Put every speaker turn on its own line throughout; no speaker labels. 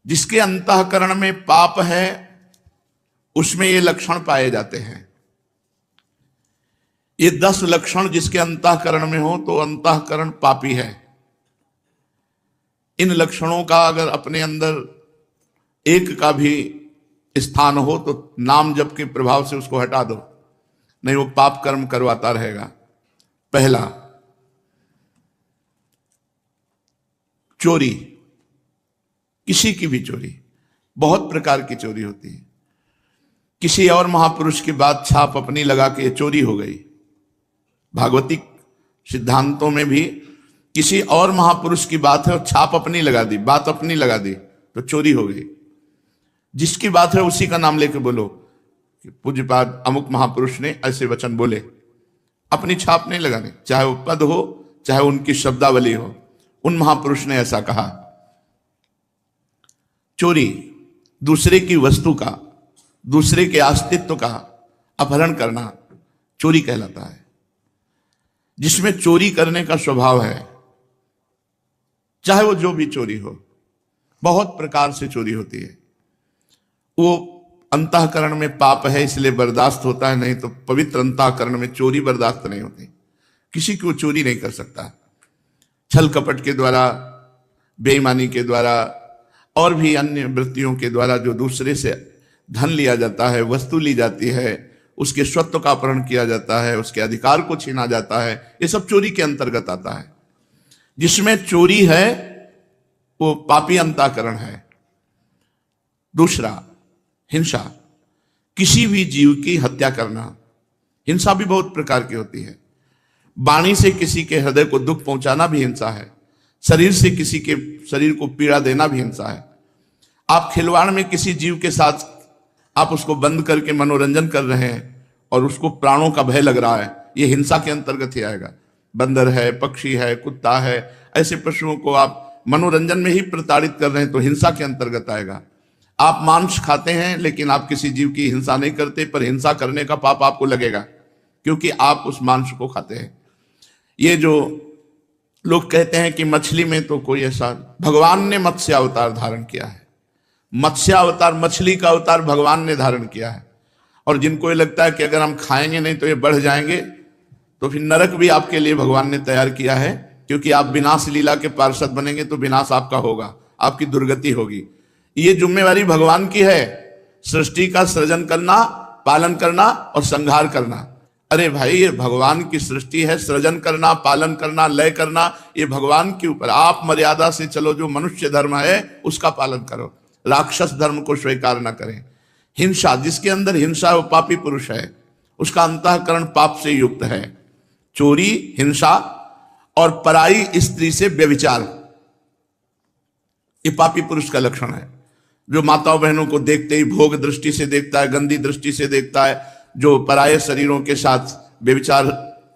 जिसके अंतःकरण में पाप है उसमें ये लक्षण पाए जाते हैं। ये 10 लक्षण जिसके अंतःकरण में हो तो अंतःकरण पापी है। इन लक्षणों का अगर अपने अंदर एक का भी स्थान हो तो नाम जप के प्रभाव से उसको हटा दो, नहीं वो पाप कर्म करवाता रहेगा। पहला, चोरी। किसी की भी चोरी, बहुत प्रकार की चोरी होती है। किसी और महापुरुष की बात छाप अपनी लगा के चोरी हो गई। भागवतिक सिद्धांतों में भी किसी और महापुरुष की बात है और छाप अपनी लगा दी, बात अपनी लगा दी तो चोरी हो गई। जिसकी बात है उसी का नाम लेके बोलो कि पूज्यपाद अमुक महापुरुष ने ऐसे वचन बोले, अपनी छाप नहीं लगानी, चाहे वो पद हो चाहे उनकी शब्दावली हो, उन महापुरुष ने ऐसा कहा। चोरी, दूसरे की वस्तु का, दूसरे के अस्तित्व का अपहरण करना चोरी कहलाता है। जिसमें चोरी करने का स्वभाव है, चाहे वो जो भी चोरी हो, बहुत प्रकार से चोरी होती है। वो अंतःकरण में पाप है इसलिए बर्दाश्त होता है, नहीं तो पवित्र अंतःकरण में चोरी बर्दाश्त नहीं होती। किसी को चोरी नहीं कर सकता। छल कपट के द्वारा, बेईमानी के द्वारा और भी अन्य वृत्तियों के द्वारा जो दूसरे से धन लिया जाता है, वस्तु ली जाती है, उसके स्वत्व का अपहरण किया जाता है, उसके अधिकार को छीना जाता है, ये सब चोरी के अंतर्गत आता है। जिसमें चोरी है वो पापी अंतःकरण है। दूसरा, हिंसा। किसी भी जीव की हत्या करना। हिंसा भी बहुत प्रकार की होती है। वाणी से किसी के हृदय को दुख पहुंचाना भी हिंसा है। शरीर से किसी के शरीर को पीड़ा देना भी हिंसा है। आप खिलवाड़ में किसी जीव के साथ आप उसको बंद करके मनोरंजन कर रहे हैं और उसको प्राणों का भय लग रहा है, ये हिंसा के अंतर्गत ही आएगा। बंदर है, पक्षी है, कुत्ता है, ऐसे पशुओं को आप मनोरंजन में ही प्रताड़ित कर रहे हैं तो हिंसा के अंतर्गत आएगा। आप मांस खाते हैं लेकिन आप किसी जीव की हिंसा नहीं करते, पर हिंसा करने का पाप आपको लगेगा क्योंकि आप उस मांस को खाते हैं। ये जो लोग कहते हैं कि मछली में तो कोई ऐसा, भगवान ने मत्स्य अवतार धारण किया है। मत्स्य अवतार, मछली का अवतार भगवान ने धारण किया है। और जिनको ये लगता है कि अगर हम खाएंगे नहीं तो ये बढ़ जाएंगे, तो फिर नरक भी आपके लिए भगवान ने तैयार किया है, क्योंकि आप विनाश लीला के पार्षद बनेंगे तो विनाश आपका होगा, आपकी दुर्गति होगी। ये जिम्मेवारी भगवान की है, सृष्टि का सृजन करना, पालन करना और संहार करना। अरे भाई, ये भगवान की सृष्टि है, सृजन करना, पालन करना, लय करना, ये भगवान के ऊपर। आप मर्यादा से चलो, जो मनुष्य धर्म है उसका पालन करो, राक्षस धर्म को स्वीकार न करें। हिंसा, जिसके अंदर हिंसा है वो पापी पुरुष है, उसका अंतःकरण पाप से युक्त है। चोरी, हिंसा और पराई स्त्री से व्यभिचार, ये पापी पुरुष का लक्षण है। जो माताओं बहनों को देखते ही भोग दृष्टि से देखता है, गंदी दृष्टि से देखता है, जो पराये शरीरों के साथ व्यभिचार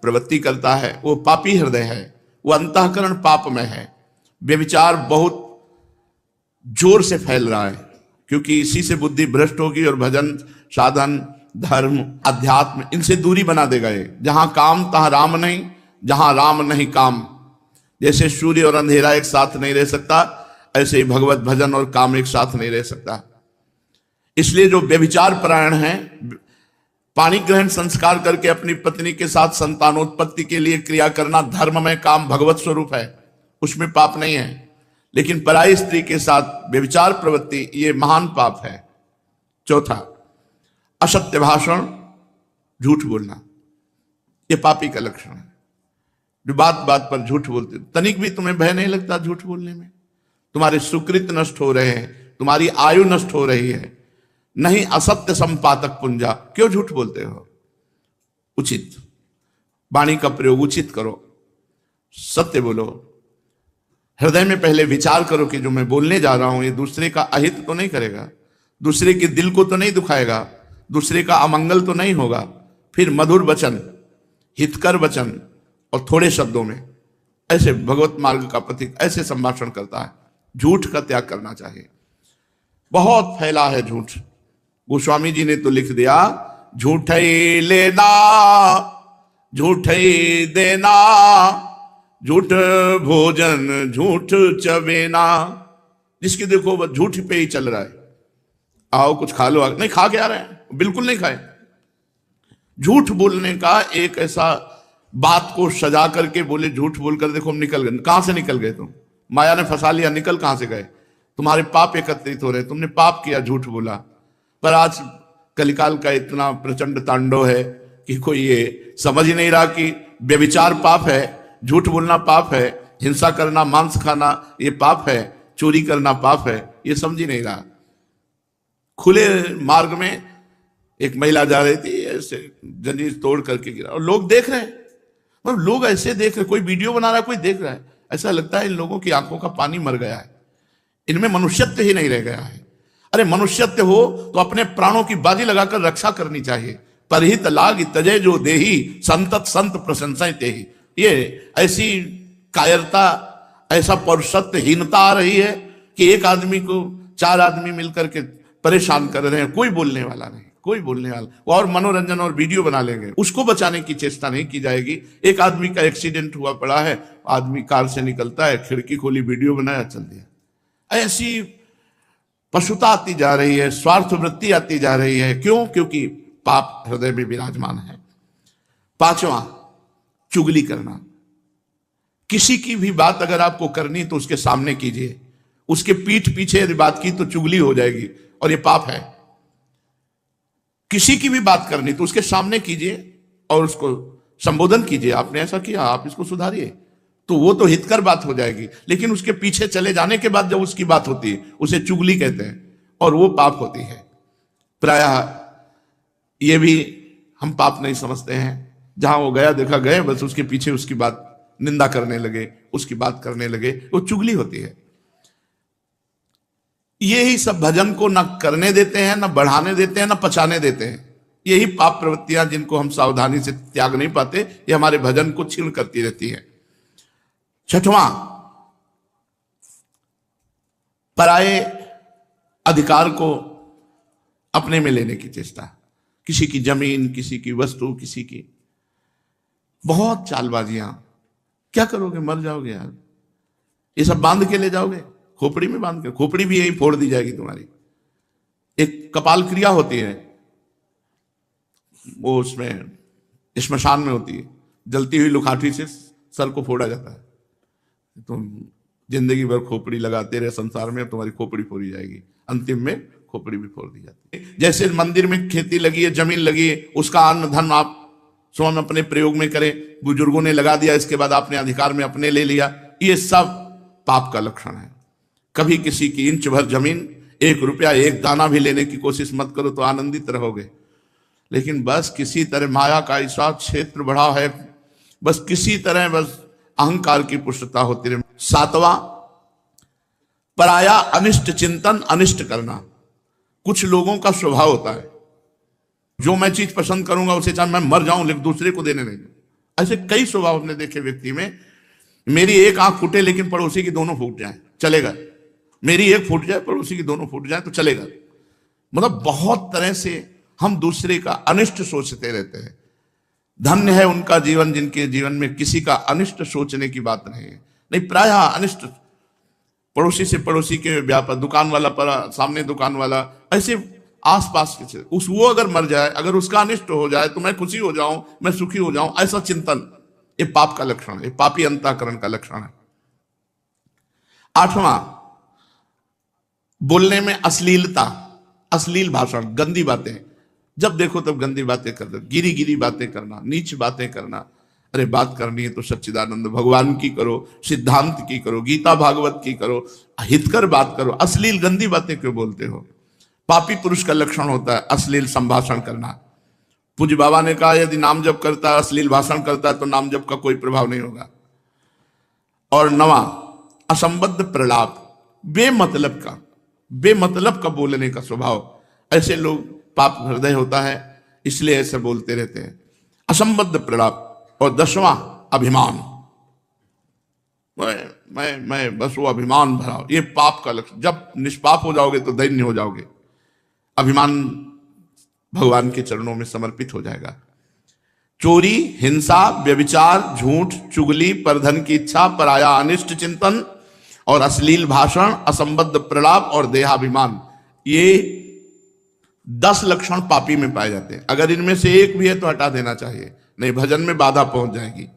प्रवृत्ति करता है, वो पापी हृदय है, वो अंतःकरण पाप में है। व्यभिचार बहुत जोर से फैल रहा है क्योंकि इसी से बुद्धि भ्रष्ट होगी और भजन, साधन, धर्म, अध्यात्म, इनसे दूरी बना देगा ये। जहां काम तहां राम नहीं, जहां राम नहीं काम। जैसे सूर्य और अंधेरा एक साथ नहीं रह सकता, ऐसे ही भगवत भजन और काम एक साथ नहीं रह सकता। इसलिए जो व्यभिचार परायण है, पाणी ग्रहण संस्कार करके अपनी पत्नी के साथ संतानोत्पत्ति के लिए क्रिया करना धर्म में काम भगवत स्वरूप है, उसमें पाप नहीं है। लेकिन पराई स्त्री के साथ व्यभिचार प्रवृत्ति, ये महान पाप है। चौथा, असत्य भाषण, झूठ बोलना, ये पापी का लक्षण है। जो बात बात पर झूठ बोलते, तनिक भी तुम्हें भय नहीं लगता झूठ बोलने में? तुम्हारे सुकृत नष्ट हो रहे हैं, तुम्हारी आयु नष्ट हो रही है। नहीं, असत्य संपातक पुंजा, क्यों झूठ बोलते हो? उचित वाणी का प्रयोग उचित करो, सत्य बोलो। हृदय में पहले विचार करो कि जो मैं बोलने जा रहा हूं ये दूसरे का अहित तो नहीं करेगा, दूसरे के दिल को तो नहीं दुखाएगा, दूसरे का अमंगल तो नहीं होगा। फिर मधुर वचन, हितकर वचन और थोड़े शब्दों में, ऐसे भगवत मार्ग का प्रतीक ऐसे संभाषण करता है। झूठ का त्याग करना चाहिए। बहुत फैला है झूठ। गोस्वामी जी ने तो लिख दिया, झूठ ही लेना, झूठ ही देना, झूठ भोजन झूठ चबेना। जिसकी देखो बस झूठ पे ही चल रहा है, आओ कुछ खा लो, नहीं खा के आ रहे हैं, बिल्कुल नहीं खाए। झूठ बोलने का एक ऐसा बात को सजा करके बोले, झूठ बोलकर देखो हम निकल गए। कहां से निकल गए तुम? माया ने फंसा लिया, निकल कहां से गए? तुम्हारे पाप एकत्रित हो रहे, तुमने पाप किया, झूठ बोला। पर आज कलिकाल का इतना प्रचंड तांडव है कि कोई ये समझ ही नहीं रहा कि व्यभिचार पाप है, झूठ बोलना पाप है, हिंसा करना, मांस खाना ये पाप है, चोरी करना पाप है, ये समझ ही नहीं रहा। खुले मार्ग में एक महिला जा रही थी, ऐसे जंजीर तोड़ करके गिरा और लोग देख रहे हैं। मतलब लोग ऐसे देख रहे, कोई वीडियो बना रहा है, कोई देख रहा है, ऐसा लगता है इन लोगों की आंखों का पानी मर गया है, इनमें मनुष्यत्व ही नहीं रह गया है। अरे मनुष्यत्व हो तो अपने प्राणों की बाजी लगाकर रक्षा करनी चाहिए। परहित लाग तजय जो देही, संतत संत प्रशंसा तेही। ये ऐसी कायरता, ऐसा पौरुषत्वहीनता आ रही है कि एक आदमी को 4 आदमी मिलकर के परेशान कर रहे हैं, कोई बोलने वाला नहीं, कोई बोलने वाला, और मनोरंजन और वीडियो बना लेंगे, उसको बचाने की चेष्टा नहीं की जाएगी। एक आदमी का एक्सीडेंट हुआ पड़ा है, आदमी कार से निकलता है, खिड़की खोली, वीडियो बनाया, चल दिया। ऐसी पशुता आती जा रही है, स्वार्थ वृत्ति आती जा रही है। क्यों? क्योंकि पाप हृदय में विराजमान है। 5वां, चुगली करना। किसी की भी बात अगर आपको करनी तो उसके सामने कीजिए, उसके पीठ पीछे यदि बात की तो चुगली हो जाएगी और ये पाप है। किसी की भी बात करनी तो उसके सामने कीजिए और उसको संबोधन कीजिए, आपने ऐसा किया, आप इसको सुधारिए, तो वो तो हितकर बात हो जाएगी। लेकिन उसके पीछे चले जाने के बाद जब उसकी बात होती है, उसे चुगली कहते हैं और वो पाप होती है। प्रायः ये भी हम पाप नहीं समझते हैं, जहां वो गया देखा गए, बस उसके पीछे उसकी बात निंदा करने लगे, उसकी बात करने लगे, वो चुगली होती है। यही सब भजन को न करने देते हैं, न बढ़ाने देते हैं, न पचाने देते हैं। यही पाप प्रवृत्तियां जिनको हम सावधानी से त्याग नहीं पाते, ये हमारे भजन को छीण करती रहती है। 6वां, पराये अधिकार को अपने में लेने की चेष्टा। किसी की जमीन, किसी की वस्तु, किसी की, बहुत चालबाजियां। क्या करोगे? मर जाओगे यार, ये सब बांध के ले जाओगे, खोपड़ी में बांध के, खोपड़ी भी यही फोड़ दी जाएगी तुम्हारी। एक कपाल क्रिया होती है, वो उसमें श्मशान में होती है, जलती हुई लुखाठी से सर को फोड़ा जाता है। तुम जिंदगी भर खोपड़ी लगाते रहे संसार में, तुम्हारी खोपड़ी फोड़ी जाएगी, अंतिम में खोपड़ी भी फोड़ दी जाती है। जैसे मंदिर में खेती लगी है, जमीन लगी है, उसका अन्न धन आप स्वयं अपने प्रयोग में करें, बुजुर्गों ने लगा दिया, इसके बाद आपने अधिकार में अपने ले लिया, ये सब पाप का लक्षण है। कभी किसी की इंच भर जमीन, 1 रुपया, 1 दाना भी लेने की कोशिश मत करो, तो आनंदित रहोगे। लेकिन बस किसी तरह माया का ऐसा क्षेत्र बढ़ा है, बस किसी तरह बस अहंकार की पुष्टता होती रहे। 7वां, पराया अनिष्ट चिंतन, अनिष्ट करना। कुछ लोगों का स्वभाव होता है, जो मैं चीज पसंद करूंगा उसे चाहे मैं मर जाऊं लेकिन दूसरे को देने नहीं दूं। ऐसे कई स्वभाव हमने देखे व्यक्ति में। मेरी एक आंख फूटे लेकिन पड़ोसी की दोनों फूट जाए, चलेगा। मेरी एक फूट जाए, पड़ोसी की दोनों फूट जाए तो चलेगा। मतलब बहुत तरह से हम दूसरे का अनिष्ट सोचते रहते हैं। धन्य है उनका जीवन जिनके जीवन में किसी का अनिष्ट सोचने की बात नहीं है। नहीं, प्रायः अनिष्ट, पड़ोसी से पड़ोसी के व्यापार, दुकान वाला पर सामने दुकान वाला, ऐसे आसपास के, वो अगर मर जाए, अगर उसका अनिष्ट हो जाए तो मैं खुशी हो जाऊं, मैं सुखी हो जाऊं, ऐसा चिंतन, ये पाप का लक्षण है, पापी अंतःकरण का लक्षण है। 8वां, बोलने में अश्लीलता, अश्लील भाषण, गंदी बातें। जब देखो तब गंदी बातें कर दो, गिरी गिरी बातें करना, नीच बातें करना। अरे बात करनी है तो सच्चिदानंद भगवान की करो, सिद्धांत की करो, गीता भागवत की करो, हितकर बात करो। अश्लील गंदी बातें क्यों बोलते हो? पापी पुरुष का लक्षण होता है अश्लील संभाषण करना। पूज्य बाबा ने कहा यदि नाम जप करता है, अश्लील भाषण करता है तो नाम जप का कोई प्रभाव नहीं होगा। और 9वां, असंबद्ध प्रलाप, बेमतलब का बोलने का स्वभाव। ऐसे लोग पाप हृदय होता है, इसलिए ऐसे बोलते रहते हैं, असंबद्ध प्रलाप। और 10वां, अभिमान। मैं बस वो अभिमान भरा, ये पाप का लक्षण। जब निष्पाप हो जाओगे तो दैन्य हो जाओगे। अभिमान भगवान के चरणों में समर्पित हो जाएगा। चोरी, हिंसा, व्यभिचार, झूठ, चुगली, परधन की इच्छा, पराया अनिष्ट चिंतन और अश्लील भाषण, असंबद्ध प्रलाप और देहाभिमान, ये 10 लक्षण पापी में पाए जाते हैं। अगर इनमें से एक भी है तो हटा देना चाहिए, नहीं भजन में बाधा पहुंच जाएगी।